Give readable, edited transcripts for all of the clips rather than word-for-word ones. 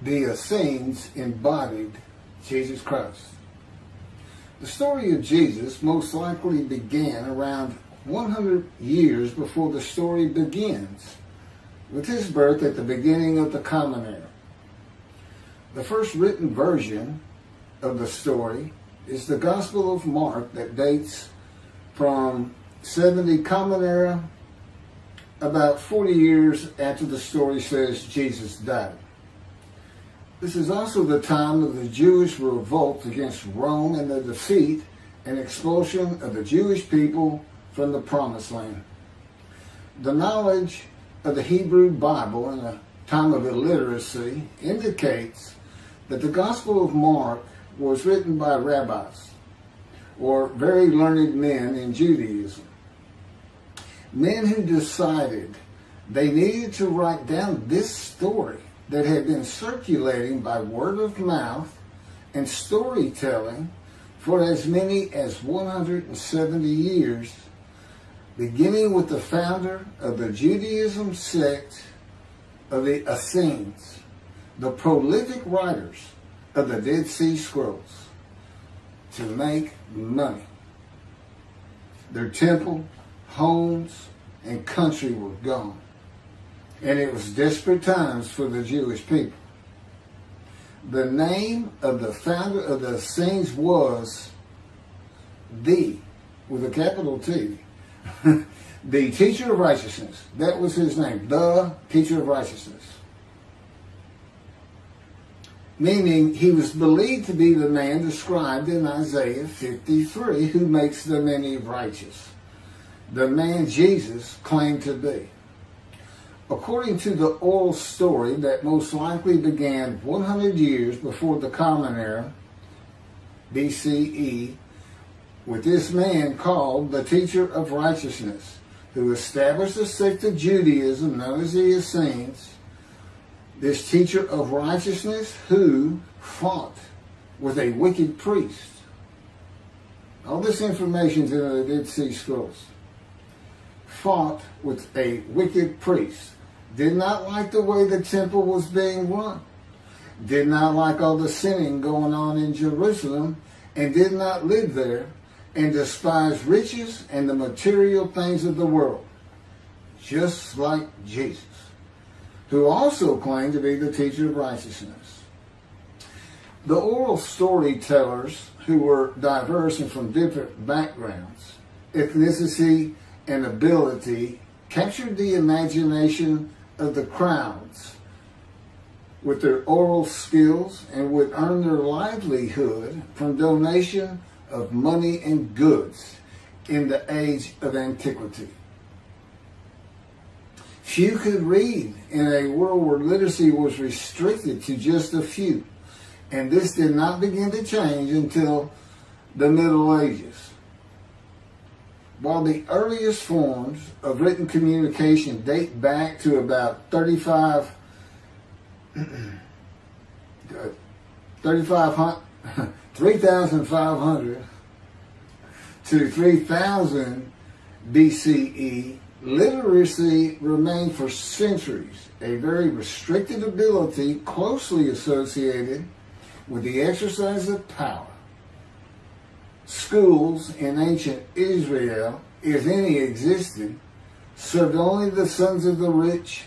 The Essenes embodied Jesus Christ. The story of Jesus most likely began around 100 years before the story begins, with his birth at the beginning of the Common Era. The first written version of the story is the Gospel of Mark that dates from 70 Common Era, about 40 years after the story says Jesus died. This is also the time of the Jewish revolt against Rome and the defeat and expulsion of the Jewish people from the Promised Land. The knowledge of the Hebrew Bible in a time of illiteracy indicates that the Gospel of Mark was written by rabbis, or very learned men in Judaism. Men who decided they needed to write down this story that had been circulating by word of mouth and storytelling for as many as 170 years, beginning with the founder of the Judaism sect of the Essenes, the prolific writers of the Dead Sea Scrolls, to make money. Their temple, homes, and country were gone. And it was desperate times for the Jewish people. The name of the founder of the Essenes was with a capital T, the Teacher of Righteousness. That was his name, the Teacher of Righteousness. Meaning he was believed to be the man described in Isaiah 53 who makes the many righteous. The man Jesus claimed to be. According to the oral story that most likely began 100 years before the Common Era, BCE, with this man called the Teacher of Righteousness, who established a sect of Judaism known as the Essenes, this Teacher of Righteousness who fought with a wicked priest. All this information is in the Dead Sea Scrolls. Fought with a wicked priest. Did not like the way the temple was being run. Did not like all the sinning going on in Jerusalem, and did not live there, and despised riches and the material things of the world, just like Jesus, who also claimed to be the Teacher of Righteousness. The oral storytellers, who were diverse and from different backgrounds, ethnicity, and ability, captured the imagination of the crowds with their oral skills and would earn their livelihood from donation of money and goods in the age of antiquity. Few could read in a world where literacy was restricted to just a few, and this did not begin to change until the Middle Ages. While the earliest forms of written communication date back to about 3,500 to 3000 BCE, literacy remained for centuries a very restricted ability closely associated with the exercise of power. Schools in ancient Israel, if any existed, served only the sons of the rich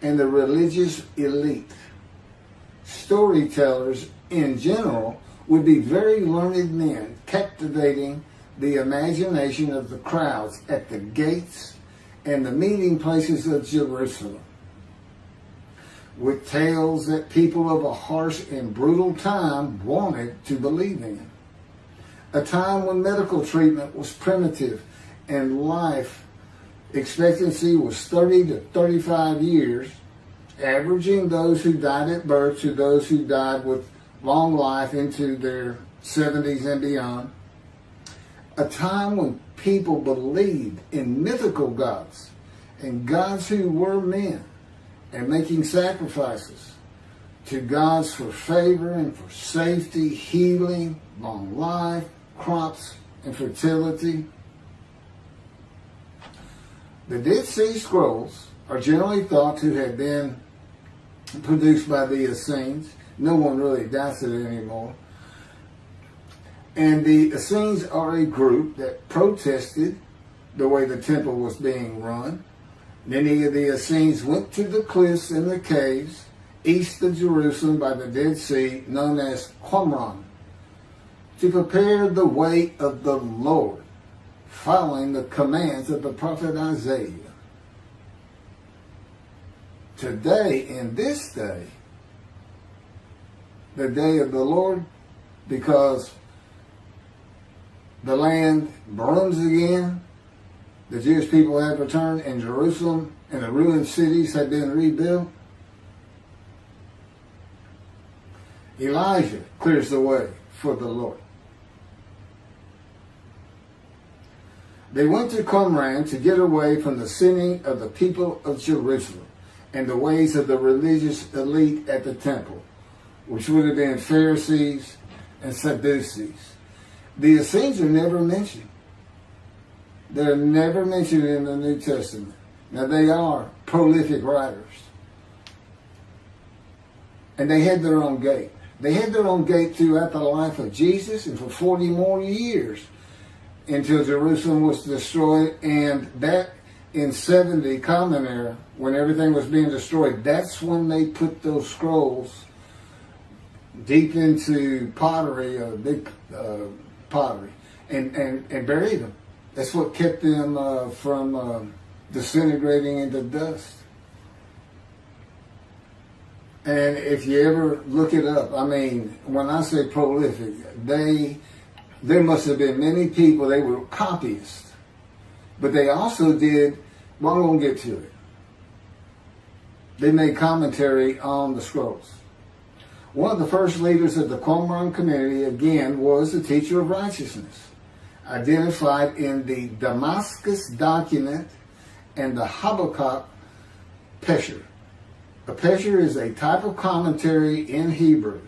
and the religious elite. Storytellers in general would be very learned men, captivating the imagination of the crowds at the gates and the meeting places of Jerusalem, with tales that people of a harsh and brutal time wanted to believe in. A time when medical treatment was primitive and life expectancy was 30 to 35 years, averaging those who died at birth to those who died with long life into their 70s and beyond. A time when people believed in mythical gods and gods who were men and making sacrifices to gods for favor and for safety, healing, long life, crops, and fertility. The Dead Sea Scrolls are generally thought to have been produced by the Essenes No one really doubts it anymore. And the Essenes are a group that protested the way the temple was being run. Many of the Essenes went to the cliffs and the caves east of Jerusalem by the Dead Sea, known as Qumran, to prepare the way of the Lord, following the commands of the prophet Isaiah. Today, in this day, the day of the Lord, because the land burns again, the Jewish people have returned, and Jerusalem and the ruined cities have been rebuilt, Elijah clears the way for the Lord. They went to Qumran to get away from the sinning of the people of Jerusalem and the ways of the religious elite at the temple, which would have been Pharisees and Sadducees. The Essenes are never mentioned. They're never mentioned in the New Testament. Now, they are prolific writers. And they had their own gate. They had their own gate throughout the life of Jesus and for 40 more years until Jerusalem was destroyed. And that in 70 Common Era, when everything was being destroyed, that's when they put those scrolls deep into pottery, big pottery, and buried them. That's what kept them from disintegrating into dust. And if you ever look it up, I mean, when I say prolific, there must have been many people, they were copyists. But they also did, well, I'm going to get to it. They made commentary on the scrolls. One of the first leaders of the Qumran community, again, was the teacher of righteousness, identified in the Damascus document and the Habakkuk Pesher. A Pesher is a type of commentary in Hebrew.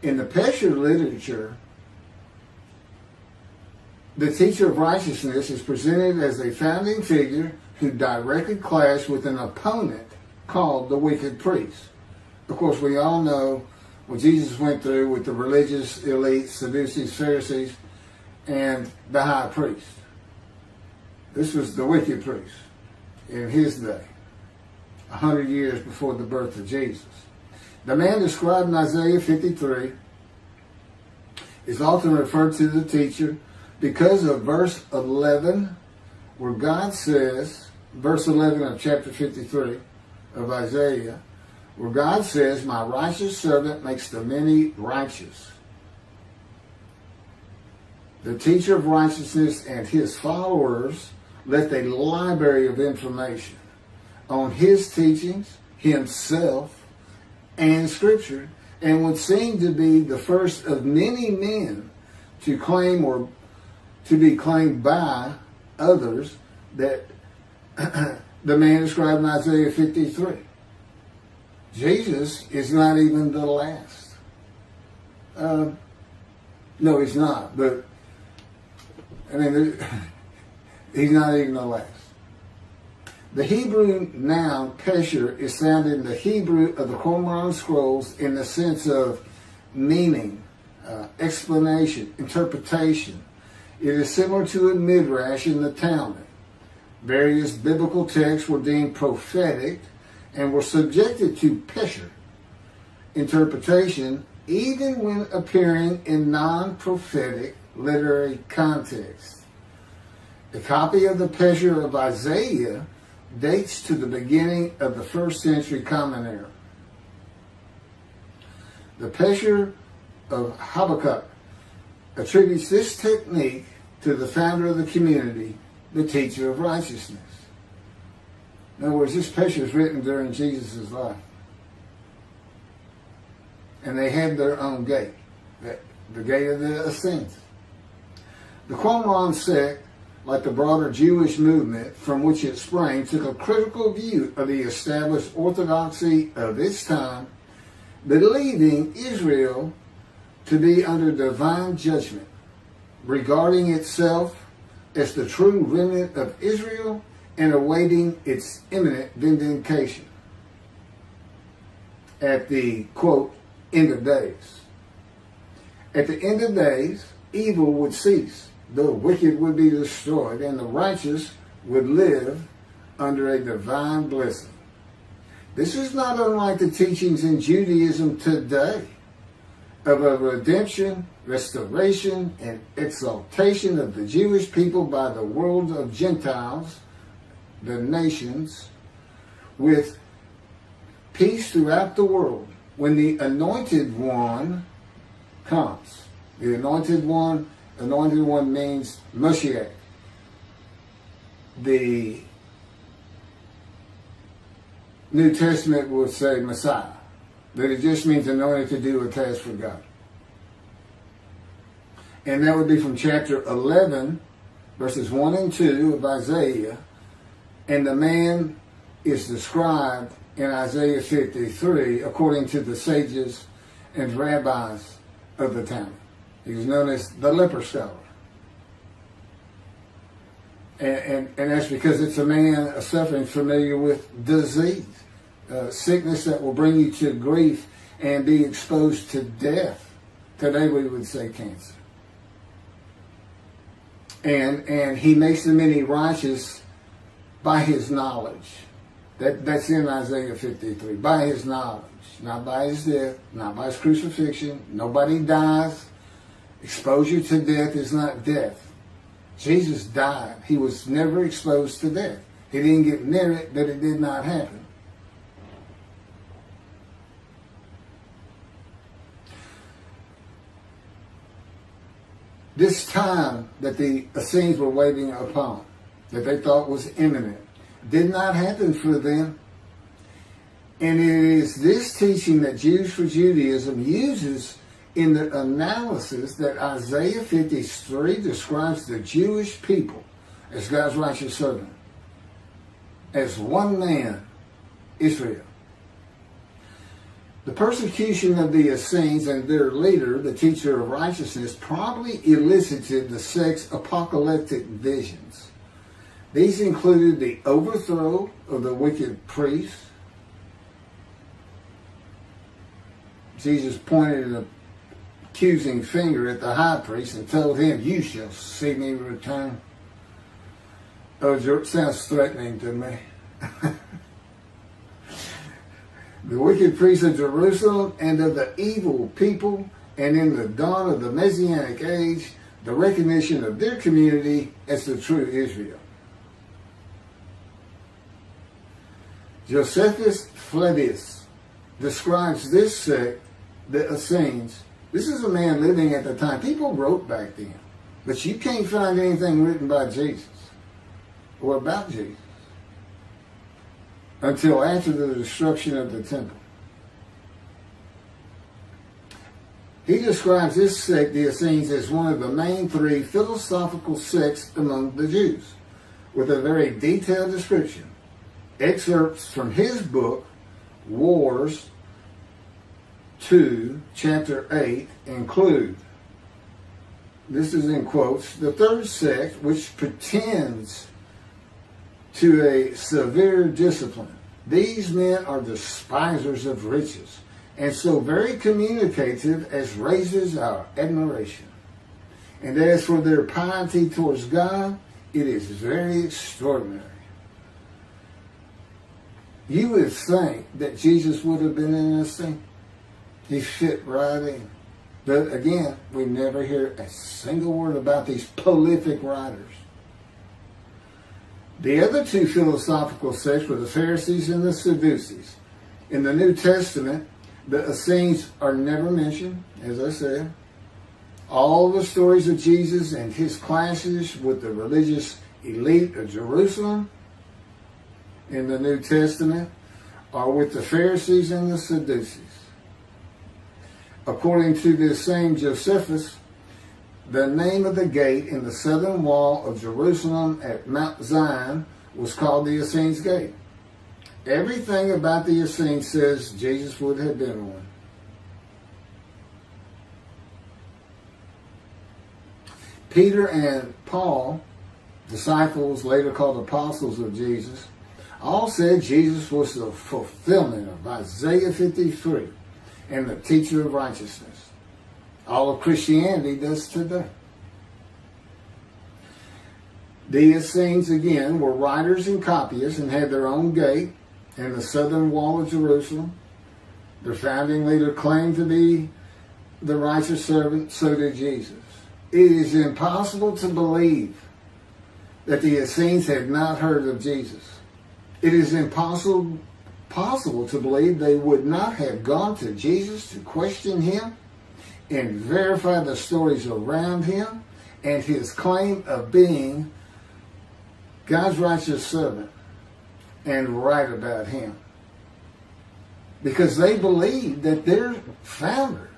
In the Pesher literature, the teacher of righteousness is presented as a founding figure who directly clashed with an opponent called the wicked priest. Of course, we all know what Jesus went through with the religious elite, Sadducees, Pharisees, and the high priest. This was the wicked priest in his day, 100 years before the birth of Jesus. The man described in Isaiah 53 is often referred to the teacher because of verse 11, where God says, verse 11 of chapter 53 of Isaiah, where God says, "My righteous servant makes the many righteous." The teacher of righteousness and his followers left a library of information on his teachings, himself, and Scripture, and would seem to be the first of many men to claim or to be claimed by others that the man described in Isaiah 53. Jesus is not even the last. No, he's not, but I mean, he's not even the last. The Hebrew noun pesher is found in the Hebrew of the Qumran scrolls in the sense of meaning, explanation, interpretation. It is similar to a midrash in the Talmud. Various biblical texts were deemed prophetic and were subjected to pesher interpretation even when appearing in non-prophetic literary context. The copy of the pesher of Isaiah dates to the beginning of the 1st century Common Era. The pesher of Habakkuk attributes this technique to the founder of the community, the teacher of righteousness. In other words, this pesher is written during Jesus' life. And they had their own gate, the gate of the Essenes. The Qumran sect, like the broader Jewish movement from which it sprang, took a critical view of the established orthodoxy of its time, believing Israel to be under divine judgment, regarding itself as the true remnant of Israel and awaiting its imminent vindication. At the, quote, end of days. At the end of days, evil would cease, the wicked would be destroyed, and the righteous would live under a divine blessing. This is not unlike the teachings in Judaism today of a redemption, restoration, and exaltation of the Jewish people by the world of Gentiles, the nations, with peace throughout the world when the Anointed One comes. The Anointed One means Mashiach. The New Testament would say Messiah. That it just means anointed to do a task for God. And that would be from chapter 11, verses 1 and 2 of Isaiah. And the man is described in Isaiah 53 according to the sages and rabbis of the time. He was known as the leper scholar. And that's because it's a man suffering familiar with disease, sickness that will bring you to grief and be exposed to death. Today we would say cancer. And he makes the many righteous by his knowledge. That's in Isaiah 53. By his knowledge. Not by his death. Not by his crucifixion. Nobody dies. Exposure to death is not death. Jesus died. He was never exposed to death. He didn't get near it, but it did not happen. This time that the Essenes were waiting upon, that they thought was imminent, did not happen for them. And it is this teaching that Jews for Judaism uses in the analysis that Isaiah 53 describes the Jewish people as God's righteous servant, as one man, Israel. The persecution of the Essenes and their leader, the teacher of righteousness, probably elicited the sect's apocalyptic visions. These included the overthrow of the wicked priests. Jesus pointed an accusing finger at the high priest and told him, "You shall see me return." Oh, it sounds threatening to me. The wicked priests of Jerusalem and of the evil people, and in the dawn of the Messianic age, the recognition of their community as the true Israel. Josephus Flavius describes this sect, the Essenes. This is a man living at the time. People wrote back then, but you can't find anything written by Jesus or about Jesus until after the destruction of the temple. He describes this sect, the Essenes, as one of the main three philosophical sects among the Jews, with a very detailed description. Excerpts from his book, Wars 2, chapter 8, include, this is in quotes, the third sect, which pretends to a severe discipline. These men are despisers of riches, and so very communicative as raises our admiration. And as for their piety towards God, it is very extraordinary. You would think that Jesus would have been in this thing. He fit right in. But again, we never hear a single word about these prolific writers. The other two philosophical sects were the Pharisees and the Sadducees. In the New Testament, the Essenes are never mentioned, as I said. All the stories of Jesus and his clashes with the religious elite of Jerusalem in the New Testament are with the Pharisees and the Sadducees. According to this same Josephus, the name of the gate in the southern wall of Jerusalem at Mount Zion was called the Essenes Gate. Everything about the Essenes says Jesus would have been one. Peter and Paul, disciples later called apostles of Jesus, all said Jesus was the fulfillment of Isaiah 53. and the teacher of righteousness. All of Christianity does today. The Essenes, again, were writers and copyists and had their own gate in the southern wall of Jerusalem. Their founding leader claimed to be the righteous servant, so did Jesus. It is impossible to believe that the Essenes had not heard of Jesus. It is impossible to believe they would not have gone to Jesus to question him and verify the stories around him and his claim of being God's righteous servant and right about him. Because they believed that their founder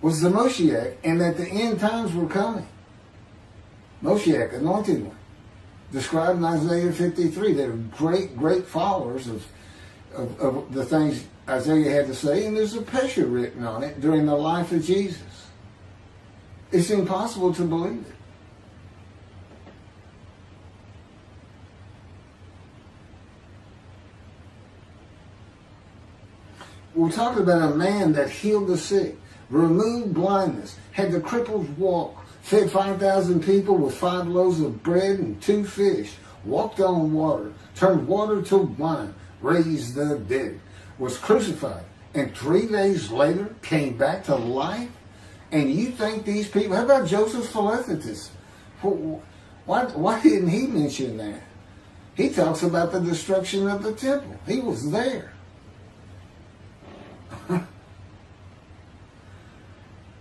was the Moshiach and that the end times were coming. Moshiach, anointed one, described in Isaiah 53. They're great followers of the things Isaiah had to say, and there's a picture written on it during the life of Jesus. It's impossible to believe it. We're talking about a man that healed the sick, removed blindness, had the cripples walk, fed 5,000 people with 5 loaves of bread and 2 fish, walked on water, turned water to wine, raised the dead, was crucified, and 3 days later came back to life? And you think these people, how about Joseph Philadelphus? Why didn't he mention that? He talks about the destruction of the temple. He was there.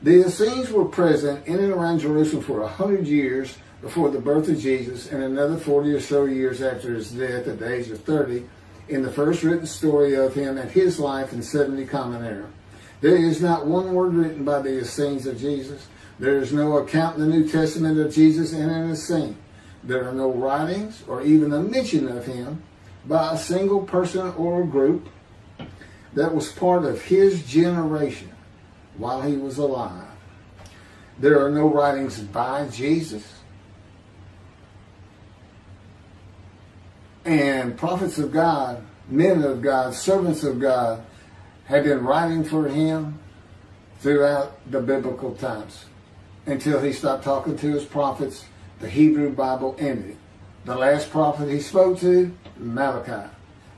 The Essenes were present in and around Jerusalem for 100 years before the birth of Jesus and another 40 or so years after his death at the age of 30 in the first written story of him and his life in 70 Common Era. There is not one word written by the Essenes of Jesus. There is no account in the New Testament of Jesus and an Essene. There are no writings or even a mention of him by a single person or a group that was part of his generation while he was alive. There are no writings by Jesus. And prophets of God, men of God, servants of God had been writing for him throughout the biblical times until he stopped talking to his prophets. The Hebrew Bible ended. The last prophet he spoke to, Malachi.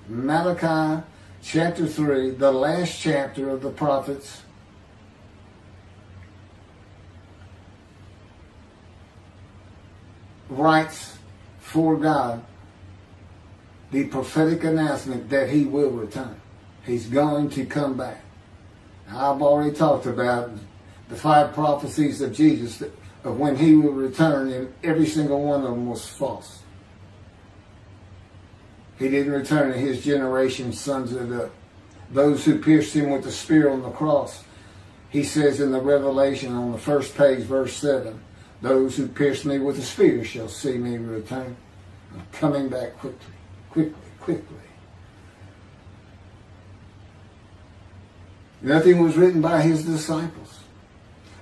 Malachi chapter 3, the last chapter of the prophets, writes for God the prophetic announcement that he will return. He's going to come back. I've already talked about the 5 prophecies of Jesus of when he will return, and every single one of them was false. He didn't return, and his generation sons it up. Those who pierced him with the spear on the cross, he says in the Revelation on the first page, verse 7, those who pierced me with a spear shall see me return. I'm coming back quickly. Nothing was written by his disciples.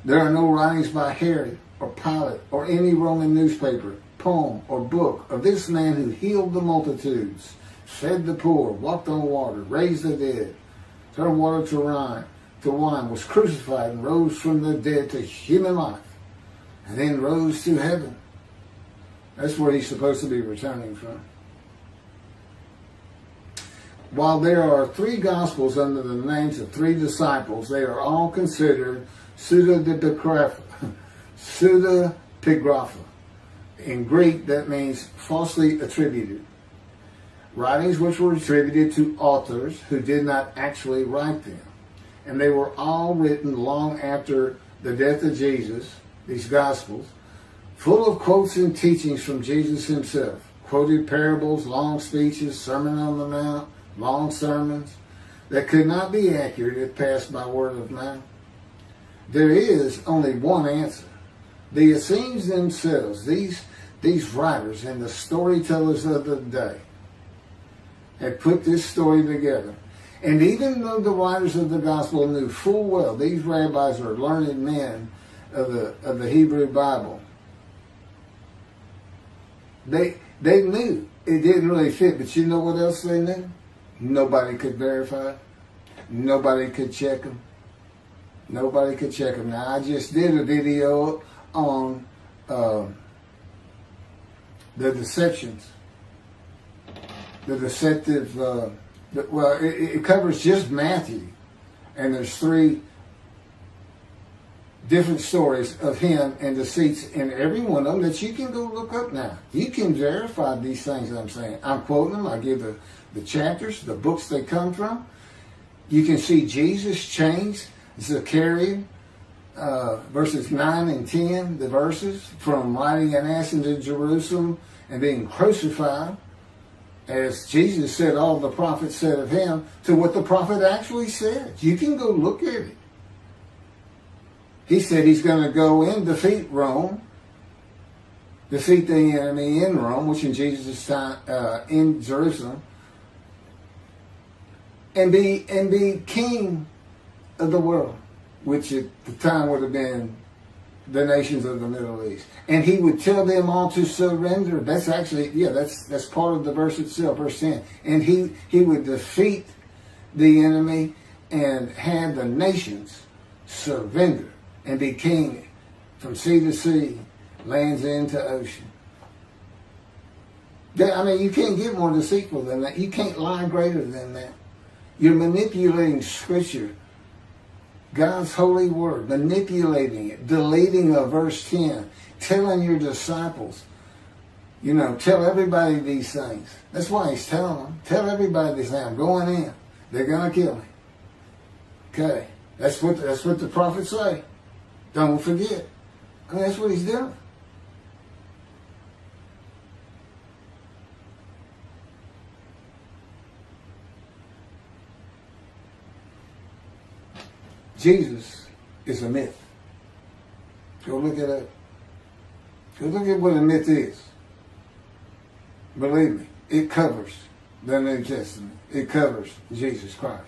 There are no writings by Herod or Pilate or any Roman newspaper, poem, or book of this man who healed the multitudes, fed the poor, walked on water, raised the dead, turned water to wine, was crucified and rose from the dead to human life, and then rose to heaven. That's where he's supposed to be returning from. While there are 3 Gospels under the names of 3 disciples, they are all considered pseudepigrapha. In Greek, that means falsely attributed. Writings which were attributed to authors who did not actually write them. And they were all written long after the death of Jesus, these Gospels, full of quotes and teachings from Jesus himself. Quoted parables, long speeches, Sermon on the Mount, long sermons that could not be accurate if passed by word of mouth. There is only one answer. The Essenes themselves, these writers and the storytellers of the day, had put this story together. And even though the writers of the gospel knew full well these rabbis are learned men of the Hebrew Bible, they knew it didn't really fit. But you know what else they knew? Nobody could verify it. Nobody could check him. Nobody could check him. Now, I just did a video on the deceptions. The deceptive, it covers just Matthew. And there's 3 different stories of him and deceits in every one of them that you can go look up now. You can verify these things that I'm saying. I'm quoting them. I give the chapters, the books they come from. You can see Jesus change Zechariah, verses 9 and 10, the verses, from riding an ass into Jerusalem and being crucified, as Jesus said all the prophets said of him, to what the prophet actually said. You can go look at it. He said he's going to go and defeat Rome, defeat the enemy in Rome, which in Jesus' time, in Jerusalem, and be king of the world, which at the time would have been the nations of the Middle East. And he would tell them all to surrender. That's actually, that's part of the verse itself, verse 10. And he would defeat the enemy and have the nations surrender and be king from sea to sea, lands into ocean. I mean, you can't get more deceitful than that. You can't lie greater than that. You're manipulating Scripture, God's holy word, manipulating it, deleting a verse 10, telling your disciples, tell everybody these things. That's why he's telling them. Tell everybody these things. I'm going in. They're going to kill me. Okay. That's what the prophets say. Don't forget. I mean, that's what he's doing. Jesus is a myth. Go look it up. Go look at what a myth is. Believe me, it covers the New Testament. It covers Jesus Christ.